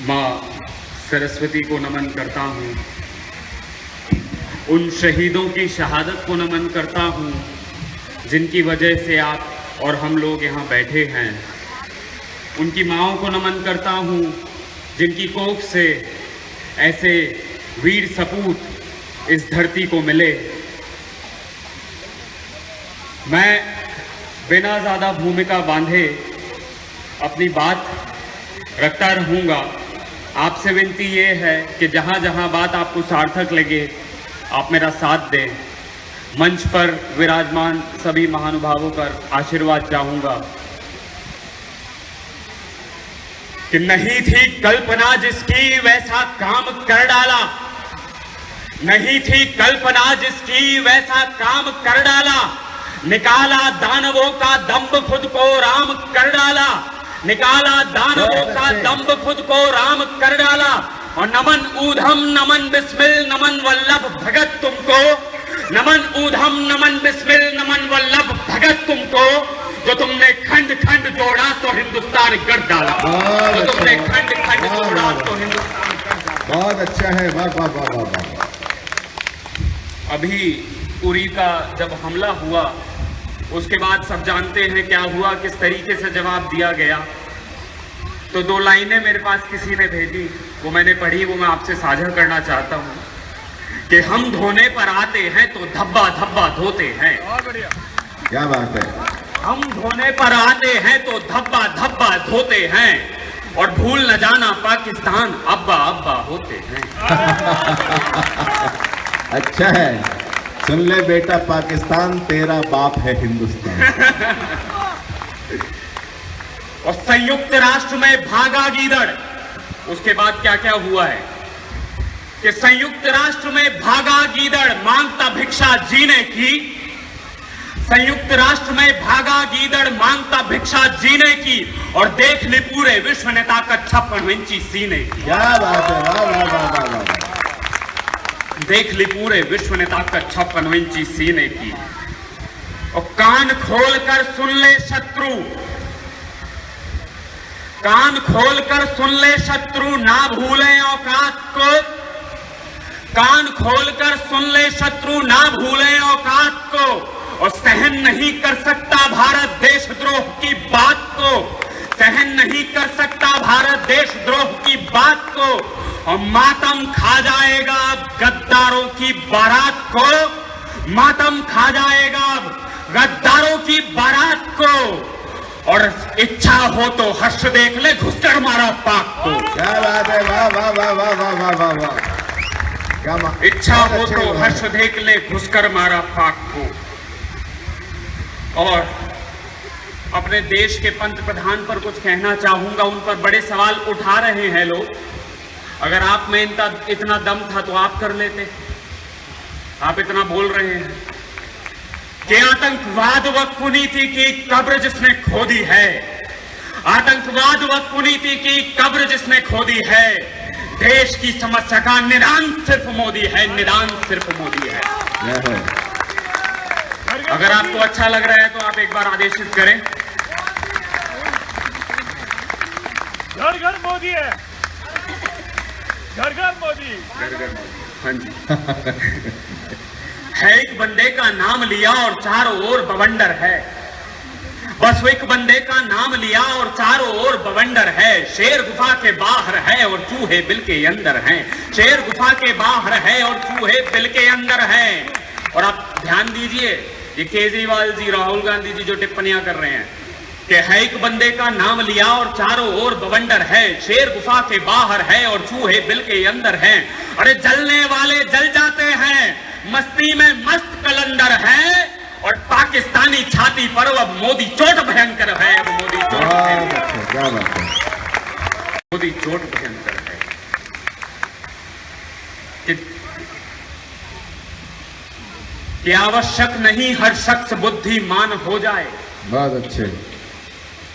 माँ सरस्वती को नमन करता हूँ, उन शहीदों की शहादत को नमन करता हूँ जिनकी वजह से आप और हम लोग यहाँ बैठे हैं। उनकी माँओं को नमन करता हूँ जिनकी कोख से ऐसे वीर सपूत इस धरती को मिले। मैं बिना ज़्यादा भूमिका बांधे अपनी बात रखता रहूँगा। आपसे विनती ये है कि जहाँ जहाँ बात आपको सार्थक लगे आप मेरा साथ दें। मंच पर विराजमान सभी महानुभावों का आशीर्वाद चाहूँगा कि नहीं थी कल्पना जिसकी वैसा काम कर डाला, नहीं थी कल्पना जिसकी वैसा काम कर डाला, निकाला दानवों का दंभ खुद को राम कर डाला, निकाला दानवों का दंभ खुद को राम कर डाला। और नमन ऊधम नमन बिस्मिल नमन वल्लभ भगत तुमको, नमन ऊधम नमन बिस्मिल नमन वल्लभ भगत तुमको, जो तुमने खंड खंड जोड़ा तो हिंदुस्तान गढ़ डाला, जो तुमने खंड खंड जोड़ा तो हिंदुस्तान गढ़ डाला। बहुत अच्छा है, वाह वाह वाह वाह वाह। अभी उरी का जब हमला हुआ उसके बाद सब जानते हैं क्या हुआ, किस तरीके से जवाब दिया गया। तो दो लाइनें मेरे पास किसी ने भेजी, वो मैंने पढ़ी, वो मैं आपसे साझा करना चाहता हूँ कि हम धोने पर आते हैं तो धब्बा धब्बा धोते हैं। क्या बात है। हम धोने पर आते हैं तो धब्बा धब्बा धोते हैं, और भूल न जाना पाकिस्तान अब्बा अब्बा होते हैं। अच्छा है, सुन ले बेटा पाकिस्तान तेरा बाप है हिंदुस्तान। और संयुक्त राष्ट्र में भागा गीदड़, उसके बाद क्या क्या हुआ है कि संयुक्त राष्ट्र में भागा गीदड़ मांगता भिक्षा जीने की, संयुक्त राष्ट्र में भागा गीदड़ मांगता भिक्षा जीने की, और देख ली पूरे विश्व ने ताकत 56 इंची सीने की। क्या बात है, वाह वाह वाह वाह वाह। देख ली पूरे विश्व ने ताकत 56 इंची सीने की। और कान खोलकर सुन ले शत्रु, कान खोलकर सुन ले शत्रु ना भूले औकात को, कान खोलकर सुन ले शत्रु ना भूले औकात को, और सहन नहीं कर सकता भारत देशद्रोह की बात को, सहन नहीं कर सकता भारत देशद्रोह की बात को। और मातम खा जाएगा अब गद्दारों की बारात को, मातम खा जाएगा अब गद्दारों की बारात को, और इच्छा हो तो हर्ष देख ले घुसकर मारा पाक को। क्या बात है, वाह वाह वाह वाह वाह वाह वाह वाह। क्या इच्छा हो तो हर्ष देख ले घुसकर मारा पाक को। और अपने देश के पंत प्रधान पर कुछ कहना चाहूंगा, उन पर बड़े सवाल उठा रहे हैं लोग। अगर आप में इतना दम था तो आप कर लेते, आप इतना बोल रहे हैं कि आतंकवाद व कुनीति की कब्र जिसने खोदी है, आतंकवाद व कुनीति की कब्र जिसने खोदी है, देश की समस्या का निदान सिर्फ मोदी है, निदान सिर्फ मोदी है। अगर आपको अच्छा लग रहा है तो आप एक बार आदेशित करें। घर घर मोदी है, घर घर मोदी, घर घर मोदी। हाँ जी। है एक बंदे का नाम लिया और चारों ओर बवंडर है, बस एक बंदे का नाम लिया और चारों ओर बवंडर है। शेर गुफा के बाहर है और चूहे बिल के अंदर हैं, शेर गुफा के बाहर है और चूहे बिल के अंदर हैं। और आप ध्यान दीजिए, ये केजरीवाल जी, राहुल गांधी जी जो टिप्पणियां कर रहे हैं कि है एक बंदे का नाम लिया और चारों ओर बवंडर है, शेर गुफा के बाहर है और चूहे बिल के अंदर हैं। अरे जलने वाले जल जाते हैं, मस्ती में मस्त कलंदर है, और पाकिस्तानी छाती पर अब मोदी चोट भयंकर है, अब मोदी चोट भयंकर है, मोदी चोट भयंकर है। कि आवश्यक नहीं हर शख्स बुद्धिमान हो जाए, बहुत अच्छे।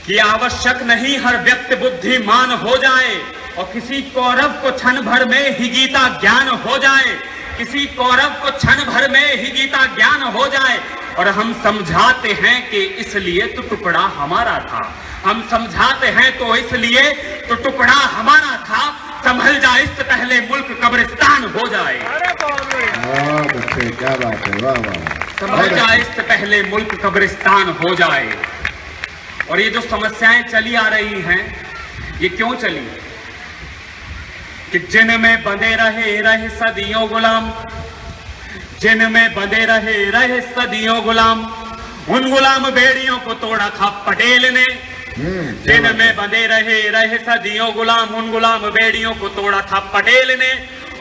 कि आवश्यक नहीं हर व्यक्ति बुद्धिमान हो जाए, और किसी कौरव को क्षण भर में ही गीता ज्ञान हो जाए, किसी कौरव को क्षण भर में ही गीता ज्ञान हो जाए। और हम समझाते हैं कि इसलिए तो टुकड़ा हमारा था, हम समझाते हैं तो इसलिए तो टुकड़ा हमारा था। संभल जा इससे पहले मुल्क कब्रिस्तान हो जाए। अरे बहुत बढ़िया। बहुत अच्छे, क्या बात है, वाह वाह। संभल जा इससे पहले मुल्क कब्रिस्तान हो जाए। और ये जो समस्याएं चली आ रही हैं, ये क्यों चली? कि जिनमें बंधे रहे सदियों गुलाम, जिनमें बंधे रहे सदियों गुलाम, उन गुलाम बेड़ियों को तोड़ा था पटेल ने। जिनमें बंधे रहे सदियों गुलाम, उन गुलाम बेड़ियों को तोड़ा था पटेल ने।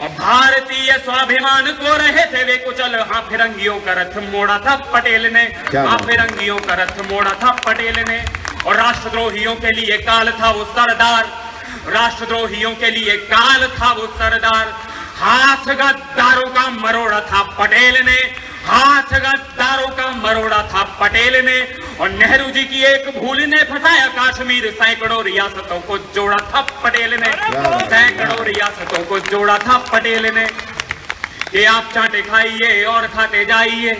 और भारतीय स्वाभिमान को रहे थे वे कुचल, हाँ फिरंगियों का रथ मोड़ा था पटेल ने। हाँ फिरंगियों का रथ मोड़ा था पटेल ने। और राष्ट्रद्रोहियों के लिए काल था वो सरदार, राष्ट्रद्रोहियों के लिए काल था वो सरदार। हाथ गद्दारों का मरोड़ा था पटेल ने, हाथ गद्दारों का मरोड़ा था पटेल ने। और नेहरू जी की एक भूल ने फंसाया कश्मीर, सैकड़ों रियासतों को जोड़ा था पटेल ने, सैकड़ों रियासतों को जोड़ा था पटेल ने। कि आप चाटे खाइए और खाते जाइए।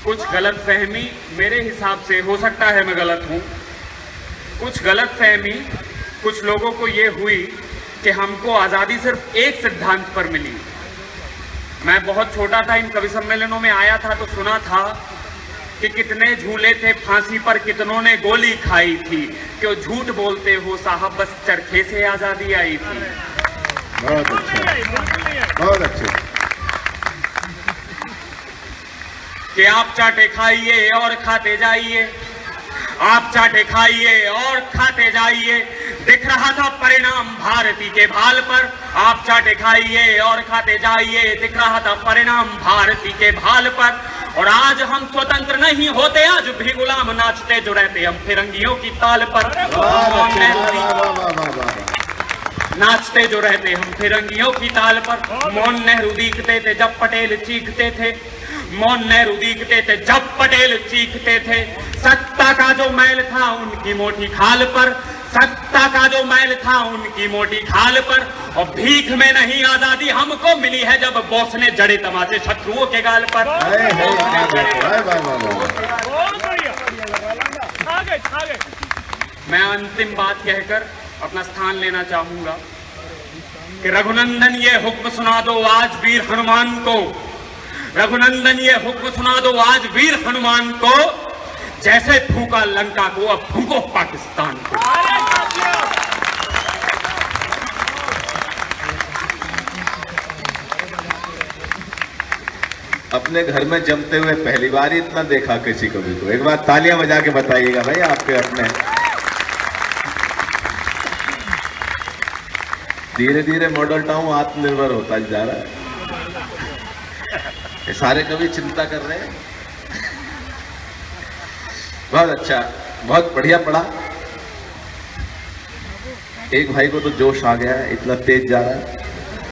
कुछ गलत फहमी मेरे हिसाब से, हो सकता है मैं गलत हूं, कुछ गलत फहमी कुछ लोगों को ये हुई कि हमको आजादी सिर्फ एक सिद्धांत पर मिली। मैं बहुत छोटा था, इन कवि सम्मेलनों में आया था तो सुना था कि कितने झूले थे फांसी पर, कितनों ने गोली खाई थी। क्यों झूठ बोलते हो साहब, बस चरखे से आजादी आई थी। बहुत अच्छा, बहुत अच्छे। कि आप चाटे खाइए और खाते जाइए, आप चाटे खाइए और खाते जाइए। दिख रहा था परिणाम भारती के भाल पर, आप चाटे खाइए और खाते जाइए। दिख रहा था परिणाम भारती के भाल पर। और आज हम स्वतंत्र नहीं होते, आज भी गुलाम नाचते जो रहते हम फिरंगियों की ताल पर। नाचते जो रहते हम फिरंगियों की ताल पर। मोहन नेहरू दिखते थे जब पटेल चीखते थे, मोहन नेहरू दिखते थे जब पटेल चीखते थे। सत्ता का जो मैल था उनकी मोटी खाल पर, सत्ता का जो मैल था उनकी मोटी खाल पर। और भीख में नहीं आजादी हमको मिली है जब बॉस ने जड़े तमाचे शत्रुओं के गाल पर। बहुत बढ़िया। छा गए, छा गए। मैं अंतिम बात कहकर अपना स्थान लेना चाहूंगा कि रघुनंदन ये हुक्म सुना दो आज वीर हनुमान को, रघुनंदन ये हुक्म सुना दो आज वीर हनुमान को। जैसे फूका लंका को अब फूको पाकिस्तान को। अपने घर में जमते हुए पहली बार ही इतना देखा किसी कवि को। एक बार तालियां बजा के बताइएगा भाई आपके अपने। धीरे धीरे मॉडल टाउन आत्मनिर्भर होता जा रहा है। ये सारे कवि चिंता कर रहे हैं। बहुत अच्छा, बहुत बढ़िया पढ़ा। एक भाई को तो जोश आ गया है, इतना तेज जा रहा है।